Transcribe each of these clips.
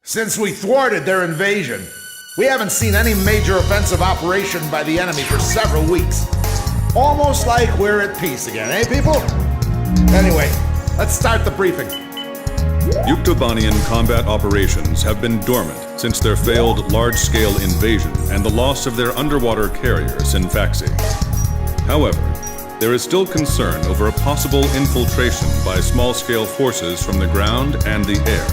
Since we thwarted their invasion, we haven't seen any major offensive operation by the enemy for several weeks. Almost like we're at peace again, eh, people? Anyway, let's start the briefing. Yuktobanian combat operations have been dormant since their failed large-scale invasion and the loss of their underwater carrier, Scinfaxi. However, there is still concern over a possible infiltration by small-scale forces from the ground and the air.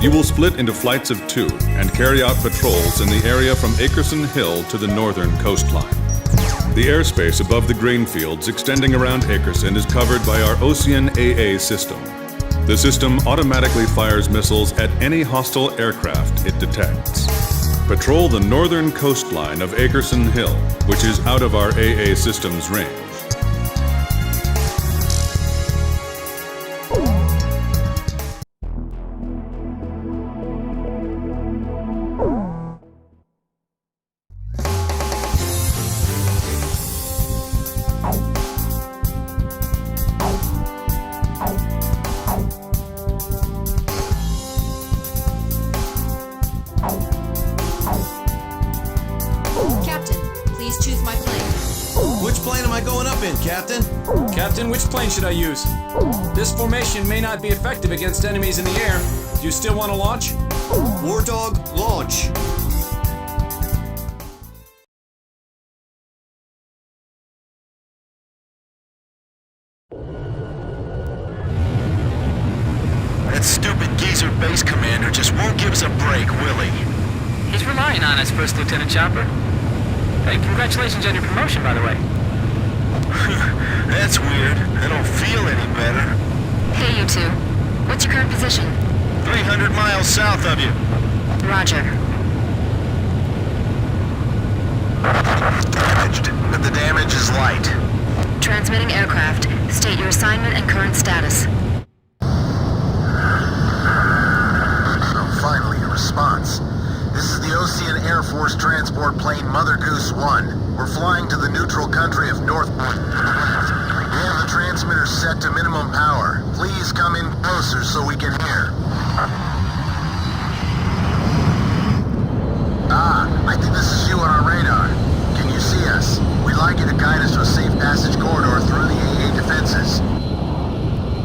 You will split into flights of 2 and carry out patrols in the area from Akerson Hill to the northern coastline. The airspace above the grain fields extending around Akerson is covered by our Osean AA system. The system automatically fires missiles at any hostile aircraft it detects. Patrol the northern coastline of Akerson Hill, which is out of our AA system's range. Captain, which plane should I use? This formation may not be effective against enemies in the air. Do you still want to launch? Wardog, launch! That stupid geezer base commander just won't give us a break, will he? He's relying on us, First Lieutenant Chopper. Hey, congratulations on your promotion, by the way. That's weird. I don't feel any better. Hey, you two. What's your current position? 300 miles south of you. Roger. Damaged, but the damage is light. Transmitting aircraft. State your assignment and current status. Oh, finally, a response. This is the Osean Air Force transport plane Mother Goose One. We're flying to the neutral country of North. We have the transmitter set to minimum power. Please come in closer so we can hear. I think this is you on our radar. Can you see us? We'd like you to guide us to a safe passage corridor through the AA defenses.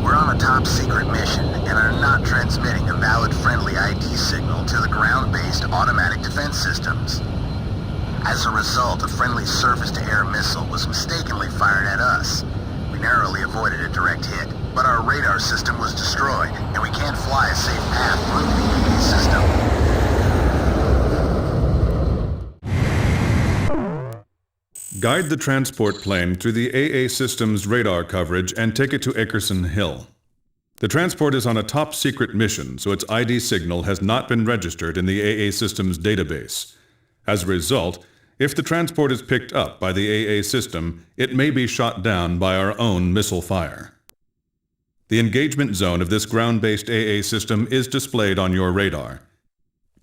We're on a top-secret mission and are not transmitting a valid friendly ID signal to the ground-based automatic defense systems. As a result, a friendly surface-to-air missile was mistakenly fired at us. We narrowly avoided a direct hit, but our radar system was destroyed, and we can't fly a safe path through the AA system. Guide the transport plane through the AA system's radar coverage and take it to Akerson Hill. The transport is on a top-secret mission, so its ID signal has not been registered in the AA system's database. As a result, if the transport is picked up by the AA system, it may be shot down by our own missile fire. The engagement zone of this ground-based AA system is displayed on your radar.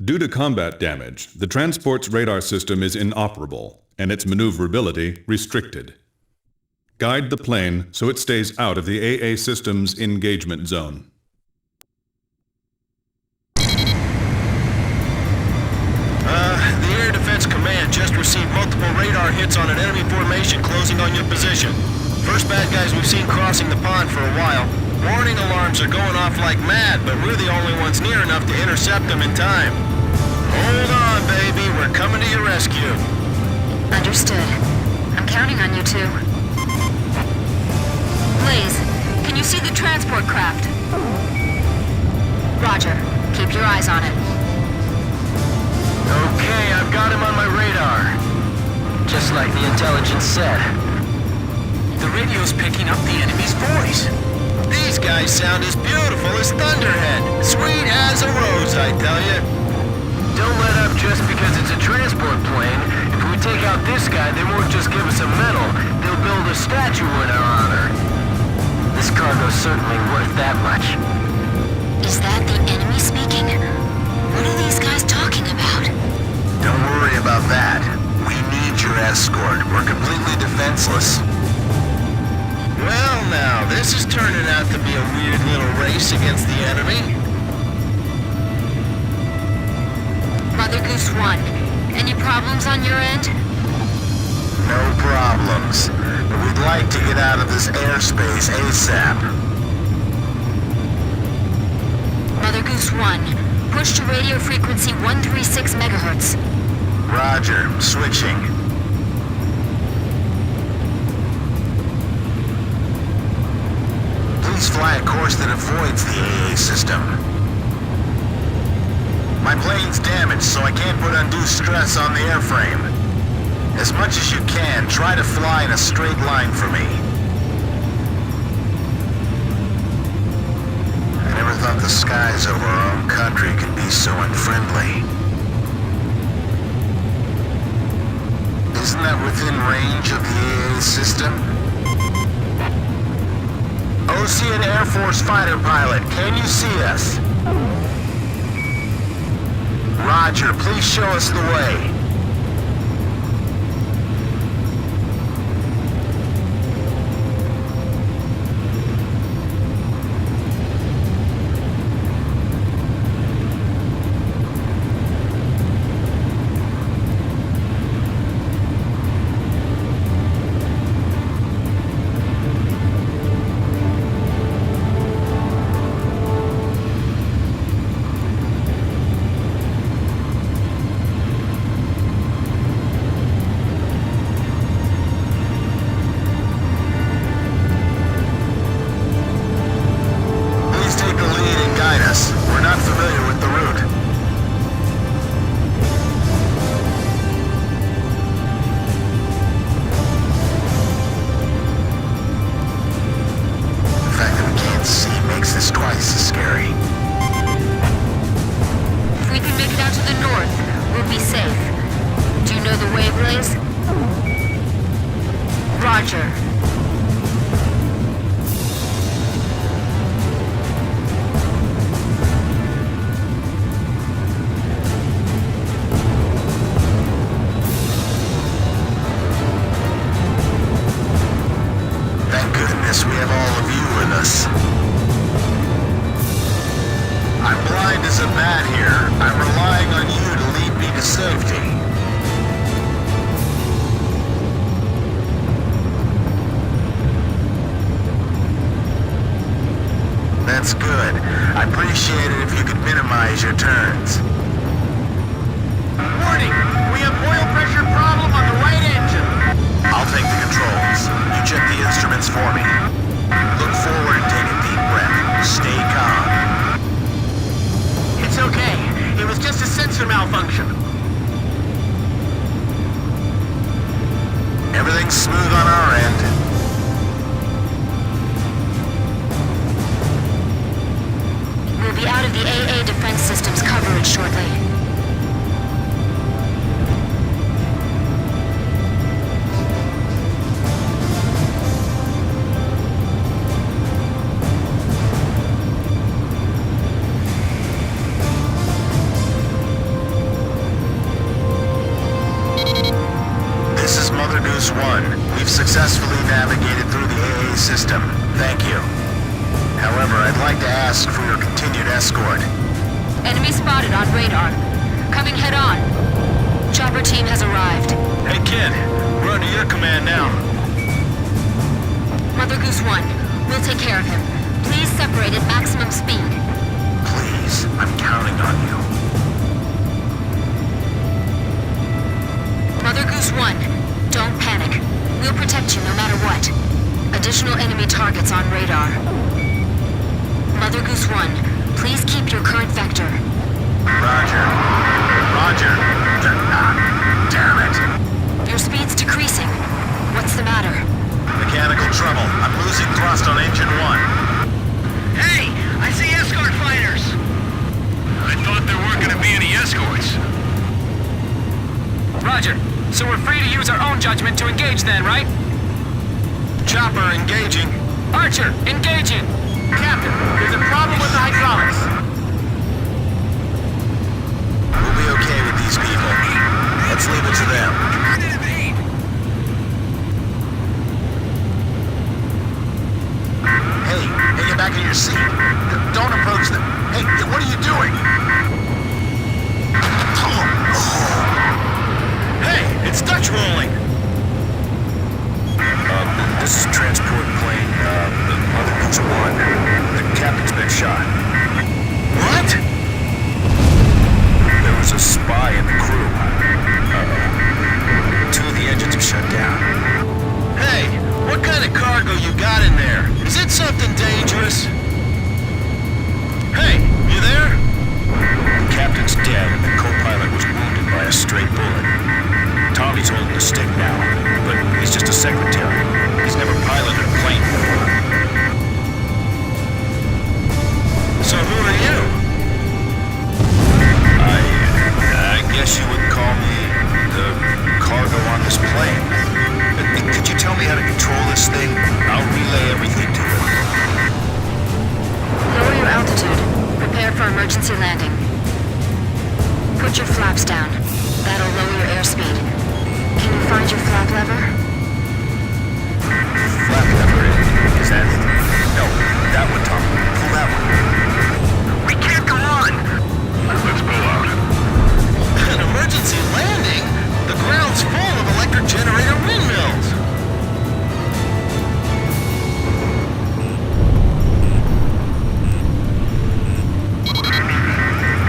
Due to combat damage, the transport's radar system is inoperable, and its maneuverability restricted. Guide the plane so it stays out of the AA system's engagement zone. The Air Defense Command just received multiple radar hits on an enemy formation closing on your position. First bad guys we've seen crossing the pond for a while. Warning alarms are going off like mad, but we're the only ones near enough to intercept them in time. Hold on, baby. We're coming to your rescue. Understood. I'm counting on you two. Blaze, can you see the transport craft? Roger. Keep your eyes on it. Okay, I've got him on my radar. Just like the intelligence said. The radio's picking up the enemy's voice. These guys sound as beautiful as Thunderhead. Sweet as a rose, I tell you. Don't let up just because it's a transport plane. If we take out this guy, they won't just give us a medal. They'll build a statue in our honor. This cargo's certainly worth that much. Is that the enemy speaking? What are these guys talking about? Don't worry about that. We need your escort. We're completely defenseless. Well now, this is turning out to be a weird little race against the enemy. Mother Goose One, any problems on your end? No problems. But we'd like to get out of this airspace ASAP. Mother Goose One, push to radio frequency 136 megahertz. Roger. Switching. Please fly a course that avoids the AA system. My plane's damaged, so I can't put undue stress on the airframe. As much as you can, try to fly in a straight line for me. I never thought the skies over our own country could be so unfriendly. Isn't that within range of the AA system? Osean Air Force fighter pilot, can you see us? Roger, please show us the way. That's good. I appreciate it if you could minimize your turns. Warning! We have oil pressure problem on the right engine. I'll take the controls. You check the instruments for me. Look forward and take a deep breath. Stay calm. It's okay. It was just a sensor malfunction. Everything's smooth on our end. We'll be out of the AA defense system's coverage shortly. This is Mother Goose One. We've successfully navigated through the AA system. Thank you. However, I'd like to ask for your continued escort. Enemy spotted on radar. Coming head on. Chopper team has arrived. Hey, kid. We're under your command now. Mother Goose One, we'll take care of him. Please separate at maximum speed. Please, I'm counting on you. Mother Goose One, don't panic. We'll protect you no matter what. Additional enemy targets on radar. Mother Goose One, please keep your current vector. Roger. Roger. Damn it. Your speed's decreasing. What's the matter? Mechanical trouble. I'm losing thrust on engine 1. Hey! I see escort fighters! I thought there weren't gonna be any escorts. Roger. So we're free to use our own judgment to engage then, right? Chopper engaging. Archer, engaging! Captain, there's a problem with the hydraulics. We'll be okay with these people. Let's leave it to them. Hey, get back in your seat. Don't approach them. Hey, what are you doing? It's Dutch rolling! This is transport plane, the Mother Goose One. The captain's been shot. What? There was a spy in the crew. Two of the engines are shut down. Hey, what kind of cargo you got in there? Is it something dangerous? Hey, you there? The captain's dead and the co-pilot was wounded by a stray bullet. Tommy's holding the stick now, but he's just a secretary. He's never piloted a plane before. So who are you? I guess you would call me the cargo on this plane. Could you tell me how to control this thing? I'll relay everything to it. Lower your altitude. Prepare for emergency landing. Put your flaps down. That'll lower your airspeed. Can you find your flap lever? Flap lever? Is that it? No, that one, Tom. Pull that one. We can't go on! Let's pull out. An emergency landing? The ground's full of electric generator windmills!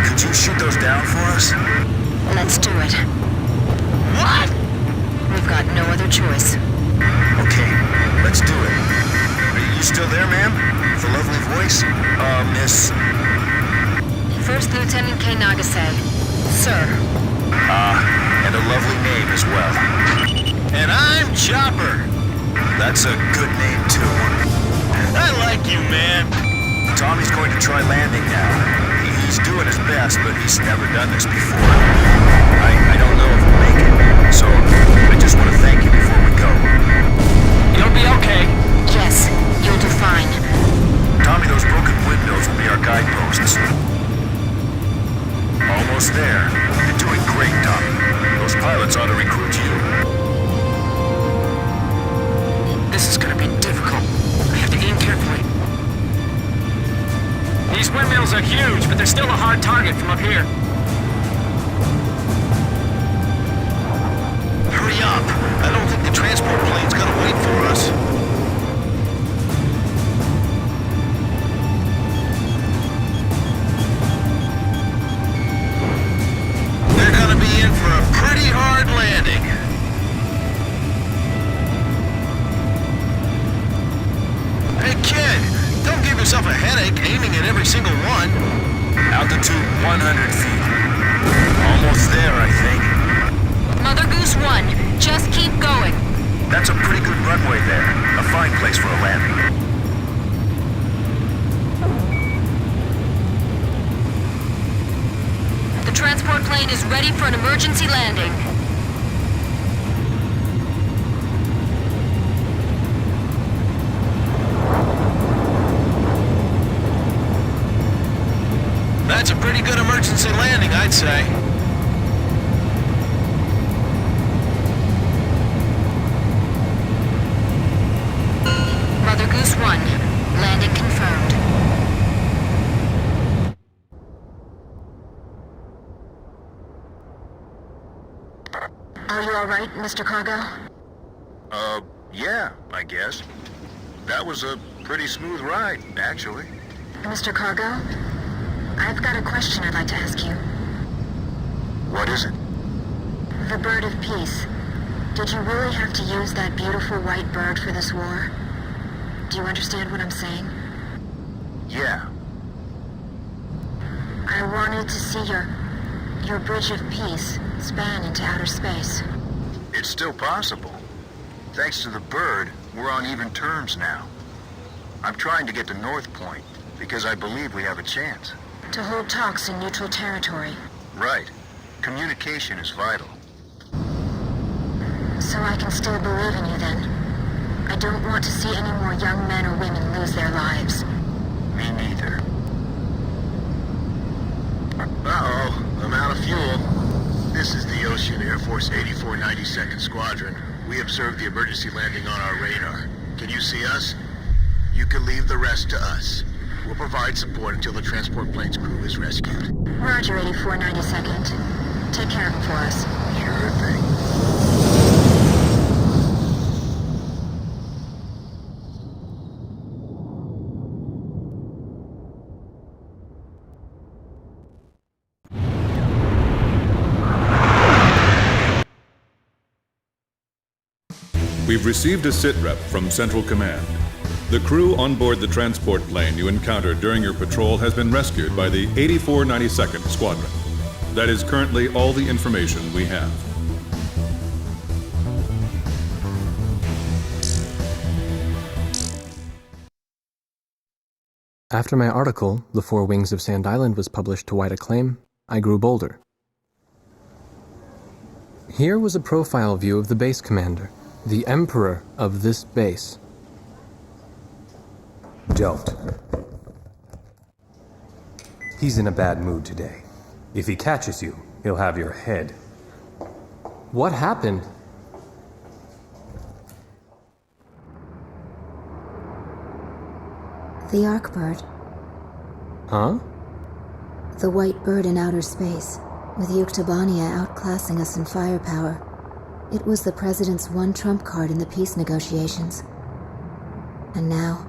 Could you shoot those down for us? Let's do it. What? We've got no other choice. Okay, let's do it. Are you still there, ma'am? With a lovely voice? Miss... First Lieutenant K. Nagase. Sir. And a lovely name as well. And I'm Chopper. That's a good name, too. I like you, man. Tommy's going to try landing now. He's doing his best, but he's never done this before. I don't know if we'll make it, so I just want to thank you before we go. You'll be okay. Yes, you'll do fine. Tommy, those broken windmills will be our guideposts. Almost there. You're doing great, Tommy. Those pilots ought to recruit you. This is gonna be difficult. I have to aim carefully. These windmills are huge, but they're still a hard target from up here. Hurry up! I don't think the transport plane's gonna wait for us. They're gonna be in for a pretty hard landing. Hey kid, don't give yourself a headache aiming at every single one. Altitude 100 feet. Almost there, I think. Mother Goose One, just keep going. That's a pretty good runway there. A fine place for a landing. The transport plane is ready for an emergency landing. That's a pretty good emergency landing, I'd say. Mother Goose One, landing confirmed. Are you all right, Mr. Cargo? Yeah, I guess. That was a pretty smooth ride, actually. Mr. Cargo, I've got a question I'd like to ask you. What is it? The Bird of Peace. Did you really have to use that beautiful white bird for this war? Do you understand what I'm saying? Yeah. I wanted to see your Bridge of Peace span into outer space. It's still possible. Thanks to the bird, we're on even terms now. I'm trying to get to North Point, because I believe we have a chance. To hold talks in neutral territory. Right. Communication is vital. So I can still believe in you then. I don't want to see any more young men or women lose their lives. Me neither. Uh-oh, I'm out of fuel. This is the Ocean Air Force 84 92nd Squadron. We observed the emergency landing on our radar. Can you see us? You can leave the rest to us. We'll provide support until the transport plane's crew is rescued. Roger, 84 92nd. Take care of him for us. Sure thing. We've received a sitrep from Central Command. The crew on board the transport plane you encountered during your patrol has been rescued by the 8492nd Squadron. That is currently all the information we have. After my article, The Four Wings of Sand Island, was published to wide acclaim, I grew bolder. Here was a profile view of the base commander, the emperor of this base. Don't. He's in a bad mood today. If he catches you, he'll have your head. What happened? The Arkbird. Huh? The white bird in outer space, with Yuktobania outclassing us in firepower. It was the President's one trump card in the peace negotiations. And now,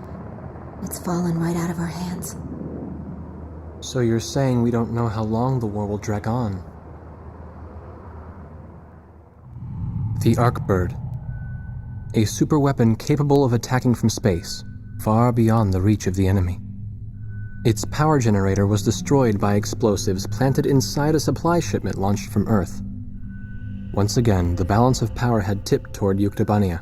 it's fallen right out of our hands. So you're saying we don't know how long the war will drag on? The Arkbird. A superweapon capable of attacking from space, far beyond the reach of the enemy. Its power generator was destroyed by explosives planted inside a supply shipment launched from Earth. Once again, the balance of power had tipped toward Yuktobania.